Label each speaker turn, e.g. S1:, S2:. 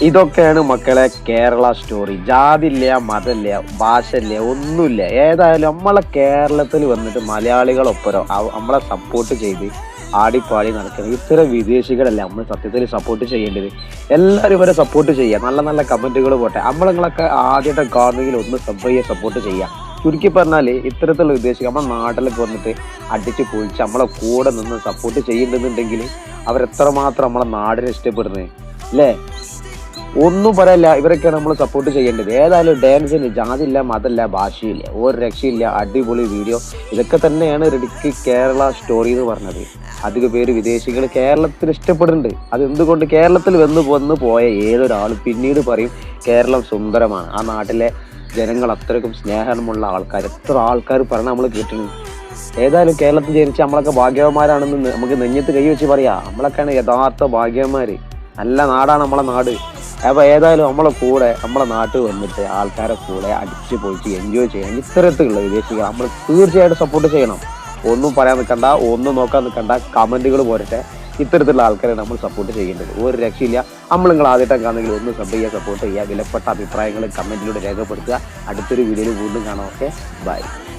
S1: ഇതൊക്കെയാണ് മക്കളെ കേരള സ്റ്റോറി. ജാതില്ല, മതമില്ല, ഭാഷയില്ല, ഒന്നുമില്ല. ഏതായാലും നമ്മളെ കേരളത്തിൽ വന്നിട്ട് മലയാളികളൊപ്പരം നമ്മളെ സപ്പോർട്ട് ചെയ്ത് ആടിപ്പാടി നടക്കുന്നത് ഇത്തരം വിദേശികളല്ല നമ്മൾ സത്യത്തിൽ സപ്പോർട്ട് ചെയ്യേണ്ടത്. എല്ലാവരും ഇവരെ സപ്പോർട്ട് ചെയ്യുക. നല്ല നല്ല കമന്റുകൾ പോട്ടെ. നമ്മളങ്ങളൊക്കെ ആദ്യത്തെ കാണുമെങ്കിൽ ഒന്ന് സപ്പോർട്ട് ചെയ്യാം. ചുരുക്കി പറഞ്ഞാല് ഇത്തരത്തിലുള്ള വിദേശികൾ നമ്മുടെ നാട്ടിലൊക്കെ വന്നിട്ട് അടിച്ച് പൊളിച്ച് നമ്മളെ കൂടെ നിന്ന് സപ്പോർട്ട് ചെയ്യുന്നുണ്ടെങ്കിൽ അവരെത്രമാത്രം നമ്മളെ നാടിനെ ഇഷ്ടപ്പെടുന്നത് അല്ലേ? ഒന്നും പറയല്ല, ഇവരൊക്കെയാണ് നമ്മൾ സപ്പോർട്ട് ചെയ്യേണ്ടത്. ഏതായാലും ഡാൻസിന് ജാതില്ല, മതമില്ല, ഭാഷയില്ല, ഒരു രക്ഷയില്ല. അടിപൊളി വീഡിയോ. ഇതൊക്കെ തന്നെയാണ് റെഡിക്ക് കേരള സ്റ്റോറി എന്ന് പറഞ്ഞത്. അധിക പേര് വിദേശികൾ കേരളത്തിൽ ഇഷ്ടപ്പെടുന്നുണ്ട്. അതെന്തുകൊണ്ട് കേരളത്തിൽ വന്നു പോയ ഏതൊരാളും പിന്നീട് പറയും കേരളം സുന്ദരമാണ്, ആ നാട്ടിലെ ജനങ്ങൾ അത്രയ്ക്കും സ്നേഹമുള്ള ആൾക്കാർ. എത്ര ആൾക്കാർ പറഞ്ഞ നമ്മൾ കേട്ടിട്ടുണ്ട്. ഏതായാലും കേരളത്തിൽ ജനിച്ച നമ്മളൊക്കെ ഭാഗ്യവന്മാരാണെന്ന് നമുക്ക് നെഞ്ഞത്ത് കൈ വെച്ച് പറയാം. നമ്മളൊക്കെയാണ് യഥാർത്ഥ ഭാഗ്യവന്മാര്. നല്ല നാടാണ് നമ്മളെ നാട്. അപ്പൊ ഏതായാലും നമ്മളെ നാട്ടിൽ വന്നിട്ട് ആൾക്കാരെ കൂടെ അടിച്ചു പൊളിച്ച് എൻജോയ് ചെയ്യണം. ഇത്തരത്തിലുള്ള വിദേശികൾ നമ്മൾ തീർച്ചയായിട്ടും സപ്പോർട്ട് ചെയ്യണം. ഒന്നും പറയാൻ നിൽക്കണ്ട, ഒന്നും നോക്കാൻ നിൽക്കണ്ട, കമന്റുകൾ പോരട്ടെ. ഇത്തരത്തിലുള്ള ആൾക്കാരെ നമ്മൾ സപ്പോർട്ട് ചെയ്യേണ്ടത്. ഒരു രക്ഷയില്ല. നമ്മൾ നിങ്ങൾ ആദ്യമായിട്ട് കാണുന്നെങ്കിൽ ഒന്ന് സപ്പോർട്ട് ചെയ്യുക. വിലപ്പെട്ട അഭിപ്രായങ്ങൾ കമന്റിലൂടെ രേഖപ്പെടുത്തുക. അടുത്തൊരു വീഡിയോയിൽ വീണ്ടും കാണാം. Okay, by.